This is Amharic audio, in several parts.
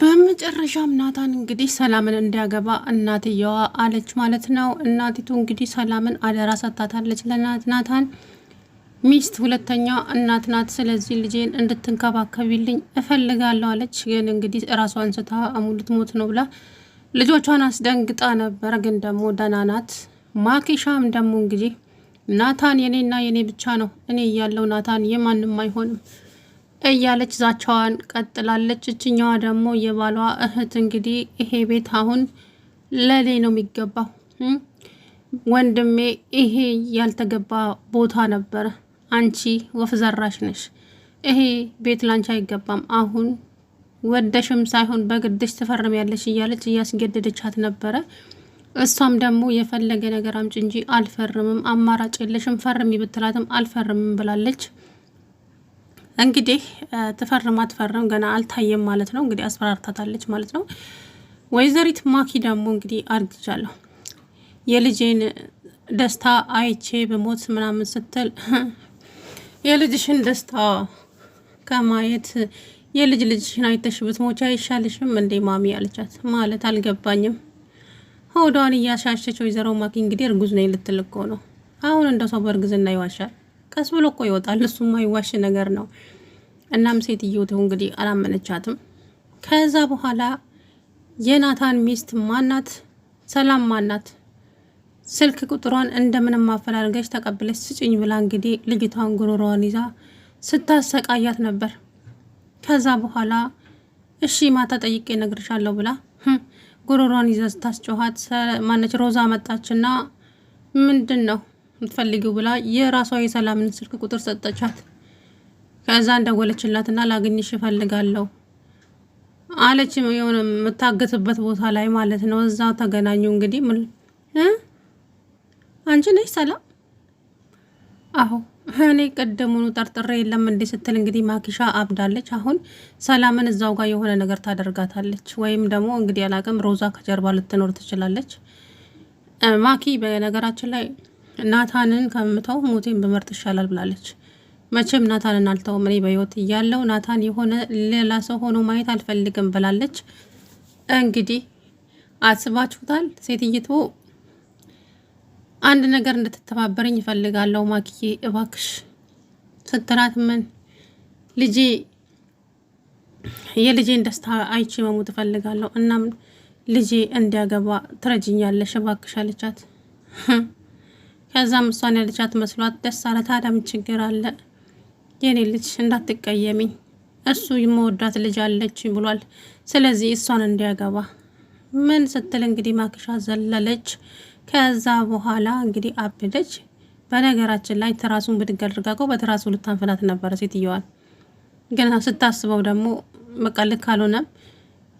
በመጨረሻም ናታን እንግዲህ ሰላምን እንዲያገባ እናትየዋ አለች ማለት ነው። እናቲቱ እንግዲህ ሰላምን አደራ ሰጥታታለች ለናታን ሚስት ሁለተኛ እናት ናት። ስለዚህ ልጄን እንድትንከባከቢልኝ እፈልጋለሁ አለች። ግን እንግዲህ ራሷን ስታ አሙልት ሞት ነው ብላ ልጆቿን አስደንግጣ ነበር። ግን ደግሞ ደህና ናት። ማኪሻም ደግሞ እንግዲህ ናታን የኔና የኔ ብቻ ነው፣ እኔ እያለው ናታን የማንም አይሆንም እያለች ዛቻዋን ቀጥላለች። እችኛዋ ደግሞ የባሏ እህት እንግዲህ ይሄ ቤት አሁን ለኔ ነው የሚገባው፣ ወንድሜ ይሄ ያልተገባ ቦታ ነበረ፣ አንቺ ወፍ ዘራሽ ነሽ፣ ይሄ ቤት ላንቺ አይገባም፣ አሁን ወደሽም ሳይሆን በግድሽ ትፈርሚያለሽ እያለች እያስገደደቻት ነበረ። እሷም ደግሞ የፈለገ ነገር አምጪ እንጂ አልፈርምም፣ አማራጭ የለሽም፣ ፈርሚ ብትላትም አልፈርምም ብላለች። እንግዲህ ትፈርም አትፈርም ገና አልታየም ማለት ነው። እንግዲህ አስፈራርታታለች ማለት ነው። ወይዘሪት ማኪ ደግሞ እንግዲህ አርግጃለሁ የልጄን ደስታ አይቼ በሞት ምናምን ስትል የልጅሽን ደስታ ከማየት የልጅ ልጅሽን አይተሽ ብትሞቻ አይሻልሽም እንዴ ማሚ አለቻት። ማለት አልገባኝም። ሆዷን እያሻሸች ወይዘሮ ማኪ እንግዲህ እርጉዝ ነኝ ልትል እኮ ነው። አሁን እንደ ሰው በእርግዝና ይዋሻል? ቀስ ብሎ እኮ ይወጣል። እሱማ ይዋሽ ነገር ነው። እናም ሴትዮው እንግዲህ አላመነቻትም። ከዛ በኋላ የናታን ሚስት ማናት? ሰላም ማናት? ስልክ ቁጥሯን እንደምንም ማፈላለገች ተቀብለች ስጭኝ ብላ እንግዲህ ልጅቷን ጉሮሮዋን ይዛ ስታሰቃያት ነበር። ከዛ በኋላ እሺ ማታ ጠይቄ እነግርሻለሁ ብላ ጉሮሮዋን ይዛ ስታስጮኋት ማነች ሮዛ መጣችና ምንድን ነው የምትፈልጊው ብላ የራሷ የሰላምን ስልክ ቁጥር ሰጠቻት። ከዛ እንደወለችላትና ላግኝሽ እፈልጋለሁ አለች። የሆነ የምታገትበት ቦታ ላይ ማለት ነው። እዛ ተገናኙ። እንግዲህ አንቺ ነሽ ሰላም? አዎ እኔ ቀደሙኑ ጠርጥሬ የለም እንዴ ስትል እንግዲህ ማኪሻ አብዳለች። አሁን ሰላምን እዛው ጋር የሆነ ነገር ታደርጋታለች። ወይም ደግሞ እንግዲህ አላቅም ሮዛ ከጀርባ ልትኖር ትችላለች። ማኪ በነገራችን ላይ ናታንን ከምተው ሞቴን በመርጥ ይሻላል ብላለች። መቼም ናታንን አልተውም እኔ በህይወት እያለው ናታን የሆነ ሌላ ሰው ሆኖ ማየት አልፈልግም ብላለች። እንግዲህ አስባችሁታል። ሴትይቱ አንድ ነገር እንድትተባበረኝ ይፈልጋለሁ ማኪዬ እባክሽ ስትላት ምን ልጄ የልጄን ደስታ አይቼ መሞት እፈልጋለሁ፣ እናም ልጄ እንዲያገባ ትረጅኛለሽ እባክሽ አለቻት። ከዛም እሷን ያለቻት መስሏት ደስ አለ። ታዲያ ምን ችግር አለ የኔ ልጅ እንዳትቀየሚኝ፣ እሱ የመወዳት ልጅ አለች ብሏል፣ ስለዚህ እሷን እንዲያገባ ምን ስትል እንግዲህ ማኪሻ ዘለለች። ከዛ በኋላ እንግዲህ አብደች። በነገራችን ላይ ትራሱን ብድግ አድርጋው በትራሱ ልታንፈላት ነበረ ሴትዮዋን። ግን ስታስበው ደግሞ በቃ ልክ አልሆነም፣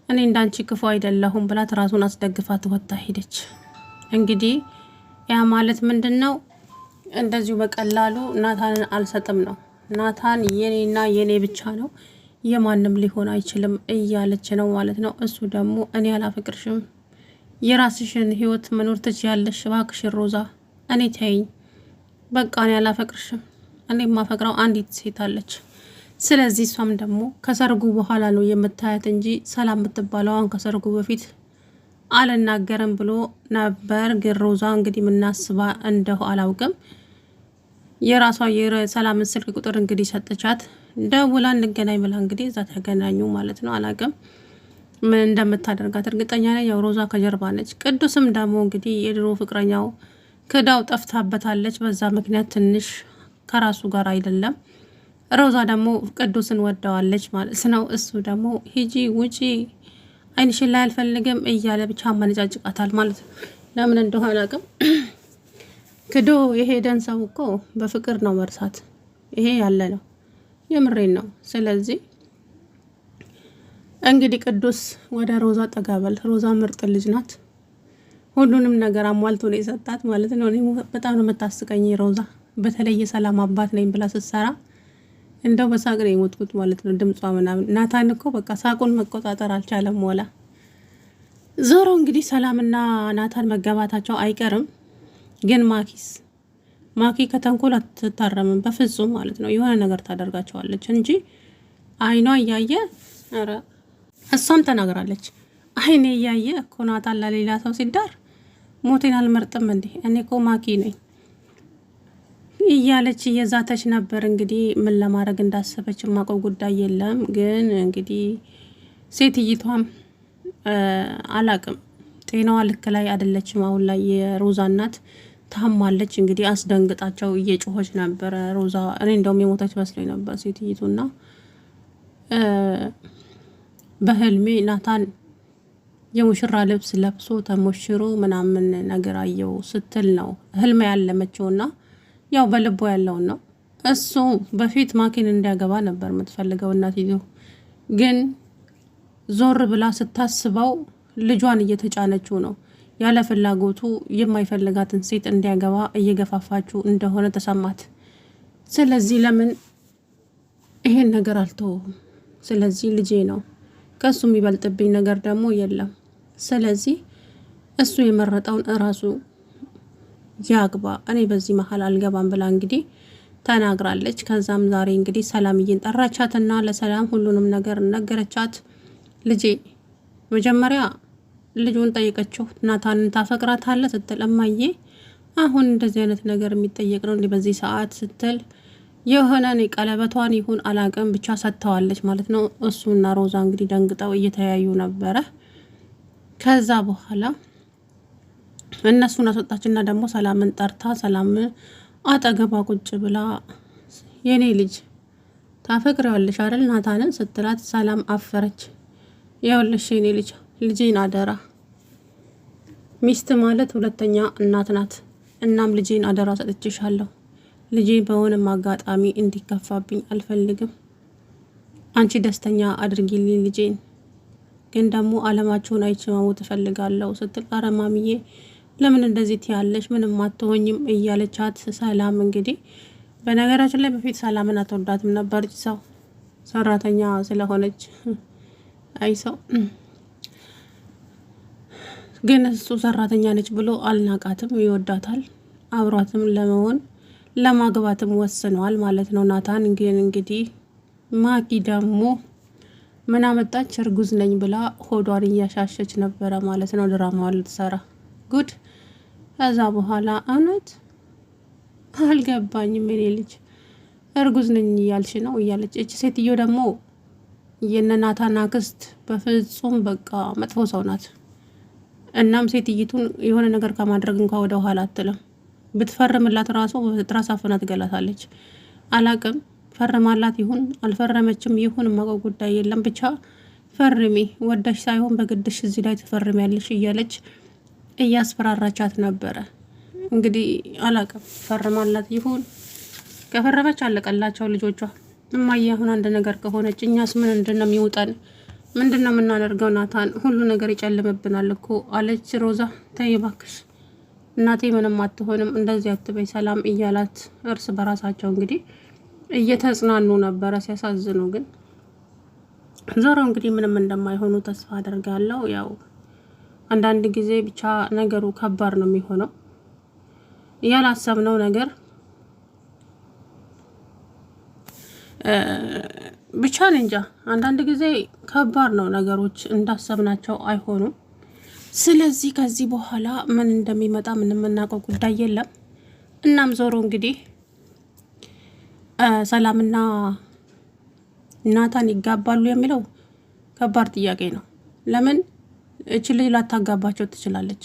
እኔ እንዳንቺ ክፉ አይደለሁም ብላ ትራሱን አስደግፋት ወጣ ሄደች። እንግዲህ ያ ማለት ምንድን ነው? እንደዚሁ በቀላሉ ናታንን አልሰጥም ነው። ናታን የኔና የኔ ብቻ ነው፣ የማንም ሊሆን አይችልም እያለች ነው ማለት ነው። እሱ ደግሞ እኔ አላፈቅርሽም፣ የራስሽን ህይወት መኖር ትችያለሽ፣ እባክሽን ሮዛ እኔ ተይኝ፣ በቃ እኔ አላፈቅርሽም፣ እኔ የማፈቅረው አንዲት ሴት አለች። ስለዚህ እሷም ደግሞ ከሰርጉ በኋላ ነው የምታያት እንጂ ሰላም የምትባለው አሁን ከሰርጉ በፊት አልናገርም ብሎ ነበር። ግን ሮዛ እንግዲህ ምናስባ እንደሁ አላውቅም። የራሷ የሰላምን ስልክ ቁጥር እንግዲህ ሰጠቻት። ደውላ እንገናኝ ብላ እንግዲህ እዛ ተገናኙ ማለት ነው። አላውቅም ምን እንደምታደርጋት እርግጠኛ ነኝ። ያው ሮዛ ከጀርባ ነች። ቅዱስም ደግሞ እንግዲህ የድሮ ፍቅረኛው ክዳው ጠፍታበታለች። በዛ ምክንያት ትንሽ ከራሱ ጋር አይደለም። ሮዛ ደግሞ ቅዱስን ወደዋለች ማለት ነው። እሱ ደግሞ ሂጂ ውጪ አይንሽን ላይ አልፈልግም እያለ ብቻ ማነጫጭቃታል ማለት ነው። ለምን እንደሆነ አላውቅም። ክዶ የሄደን ሰው እኮ በፍቅር ነው መርሳት። ይሄ ያለ ነው፣ የምሬን ነው። ስለዚህ እንግዲህ ቅዱስ ወደ ሮዛ ጠጋበል። ሮዛ ምርጥ ልጅ ናት። ሁሉንም ነገር አሟልቶ ነው የሰጣት ማለት ነው። እኔ በጣም ነው የምታስቀኝ ሮዛ። በተለይ የሰላም አባት ነኝ ብላ ስትሰራ እንደው በሳቅ ነው የሞትኩት ማለት ነው። ድምጿ ምናምን ናታን እኮ በቃ ሳቁን መቆጣጠር አልቻለም። ሞላ ዞሮ እንግዲህ ሰላምና ናታን መገባታቸው አይቀርም። ግን ማኪ ከተንኮል አትታረምም በፍጹም ማለት ነው። የሆነ ነገር ታደርጋቸዋለች እንጂ አይኗ እያየ እሷም ተናግራለች። አይኔ እያየ እኮ ናታን ለሌላ ሰው ሲዳር ሞቴን አልመርጥም እንዴ እኔ እኮ ማኪ ነኝ እያለች እየዛተች ነበር። እንግዲህ ምን ለማድረግ እንዳሰበች የማውቀው ጉዳይ የለም። ግን እንግዲህ ሴትይቷም አላቅም ጤናዋ ልክ ላይ አይደለችም። አሁን ላይ የሮዛ እናት ታማለች። እንግዲህ አስደንግጣቸው እየጮኸች ነበረ ሮዛ። እኔ እንደውም የሞተች መስሎኝ ነበር ሴትይቱና በህልሜ ናታን የሙሽራ ልብስ ለብሶ ተሞሽሮ ምናምን ነገር አየው ስትል ነው ህልሜ ያለመችውና ያው በልቦ ያለውን ነው። እሱ በፊት ማኪን እንዲያገባ ነበር የምትፈልገው እናትየው። ግን ዞር ብላ ስታስበው ልጇን እየተጫነችው ነው። ያለ ፍላጎቱ የማይፈልጋትን ሴት እንዲያገባ እየገፋፋችው እንደሆነ ተሰማት። ስለዚህ ለምን ይሄን ነገር አልተውም? ስለዚህ ልጄ ነው፣ ከሱ የሚበልጥብኝ ነገር ደግሞ የለም። ስለዚህ እሱ የመረጠውን እራሱ ያግባ፣ እኔ በዚህ መሀል አልገባም ብላ እንግዲህ ተናግራለች። ከዛም ዛሬ እንግዲህ ሰላምዬን ጠራቻትና ለሰላም ሁሉንም ነገር ነገረቻት። ልጄ መጀመሪያ ልጁን ጠይቀችው ናታንን ታፈቅራታለህ ስትል እማዬ አሁን እንደዚህ አይነት ነገር የሚጠየቅ ነው እንዲህ በዚህ ሰዓት ስትል የሆነ እኔ ቀለበቷን ይሁን አላቅም ብቻ ሰጥተዋለች ማለት ነው። እሱና ሮዛ እንግዲህ ደንግጠው እየተያዩ ነበረ። ከዛ በኋላ እነሱን አስወጣችና ደግሞ ሰላምን ጠርታ ሰላም አጠገቧ ቁጭ ብላ የኔ ልጅ ታፈቅሪዋለሽ አይደል ናታንን ስትላት ሰላም አፈረች። ይኸውልሽ የኔ ልጅ ልጄን አደራ፣ ሚስት ማለት ሁለተኛ እናት ናት። እናም ልጄን አደራ ሰጥቼሻለሁ። ልጄ በሆነም አጋጣሚ እንዲከፋብኝ አልፈልግም። አንቺ ደስተኛ አድርጊልኝ ልጄን፣ ግን ደግሞ አለማችሁን አይቼ መሞት እፈልጋለሁ ስትል ኧረ ማሚዬ ለምን እንደዚህ ትያለሽ? ምንም አትሆኝም እያለቻት ሰላም እንግዲህ በነገራችን ላይ በፊት ሰላምን አትወዳትም ነበር ሰው ሰራተኛ ስለሆነች አይ ሰው ግን እሱ ሰራተኛ ነች ብሎ አልናቃትም፣ ይወዳታል። አብሯትም ለመሆን ለማግባትም ወስነዋል ማለት ነው ናታን። ግን እንግዲህ ማኪ ደግሞ ምን አመጣች እርጉዝ ነኝ ብላ ሆዷን እያሻሸች ነበረ ማለት ነው ድራማዋን ልትሰራ ጉድ። ከዛ በኋላ እውነት አልገባኝም የኔ ልጅ እርጉዝ ነኝ እያልሽ ነው እያለች እች ሴትዮ ደግሞ የነናታን አክስት በፍጹም በቃ መጥፎ ሰው ናት። እናም ሴትይቱን የሆነ ነገር ከማድረግ እንኳ ወደ ኋላ አትልም። ብትፈርምላት ራሱ በትራስ አፍና ትገላታለች። አላቅም ፈርማላት ይሁን አልፈረመችም ይሁን የማውቀው ጉዳይ የለም። ብቻ ፈርሚ፣ ወዳሽ ሳይሆን በግድሽ እዚህ ላይ ትፈርሚያለሽ እያለች እያስፈራራቻት ነበረ። እንግዲህ አላቅም ፈርማላት ይሁን ከፈረመች አለቀላቸው ልጆቿ። እማዬ አሁን አንድ ነገር ከሆነች እኛስ ምን እንደነው የሚውጠን? ምንድነው የምናደርገው? ናታን ሁሉ ነገር ይጨልምብናል እኮ አለች ሮዛ። ተይ እባክሽ እናቴ ምንም አትሆንም እንደዚህ አትበይ ሰላም እያላት እርስ በራሳቸው እንግዲህ እየተጽናኑ ነበረ። ሲያሳዝኑ ግን ዞሮ እንግዲህ ምንም እንደማይሆኑ ተስፋ አደርጋለሁ። ያው አንዳንድ ጊዜ ብቻ ነገሩ ከባድ ነው የሚሆነው። ያላሰብነው ነገር ብቻ እንጃ አንዳንድ ጊዜ ከባድ ነው፣ ነገሮች እንዳሰብናቸው አይሆኑም። ስለዚህ ከዚህ በኋላ ምን እንደሚመጣ ምንም የምናውቀው ጉዳይ የለም። እናም ዞሮ እንግዲህ ሰላምና ናታን ይጋባሉ የሚለው ከባድ ጥያቄ ነው። ለምን እች ልጅ ላታጋባቸው ትችላለች?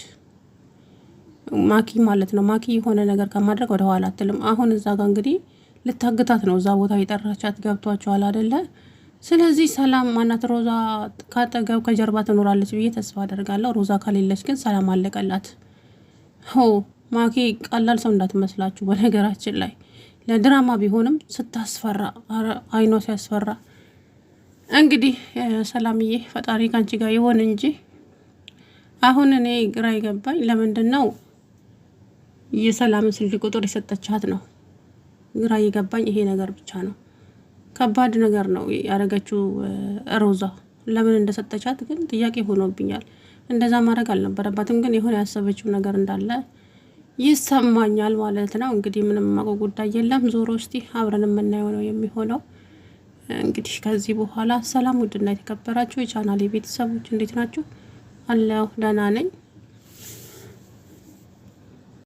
ማኪ ማለት ነው። ማኪ የሆነ ነገር ከማድረግ ወደ ኋላ አትልም። አሁን እዛ ጋር እንግዲህ ልታግታት ነው እዛ ቦታ የጠራቻት። ገብቷቸዋል አይደለ? ስለዚህ ሰላም ማናት ሮዛ ካጠገብ ከጀርባ ትኖራለች ብዬ ተስፋ አደርጋለሁ። ሮዛ ከሌለች ግን ሰላም አለቀላት። ሆ ማኪ ቀላል ሰው እንዳትመስላችሁ። በነገራችን ላይ ለድራማ ቢሆንም ስታስፈራ፣ አይኗ ሲያስፈራ። እንግዲህ ሰላምዬ ፈጣሪ ካንቺ ጋር ይሆን እንጂ አሁን እኔ ግራ ይገባኝ ለምንድን ነው የሰላምን ስልክ ቁጥር የሰጠቻት ነው ግራ ይገባኝ። ይሄ ነገር ብቻ ነው ከባድ ነገር ነው ያደረገችው ሮዛ። ለምን እንደሰጠቻት ግን ጥያቄ ሆኖብኛል። እንደዛ ማድረግ አልነበረባትም፣ ግን የሆነ ያሰበችው ነገር እንዳለ ይሰማኛል ማለት ነው። እንግዲህ ምንም ማቆ ጉዳይ የለም። ዞሮ እስቲ አብረን የምናየው ነው የሚሆነው። እንግዲህ ከዚህ በኋላ ሰላም ውድና የተከበራችሁ የቻናሌ ቤተሰቦች እንዴት ናችሁ? አለሁ ደህና ነኝ።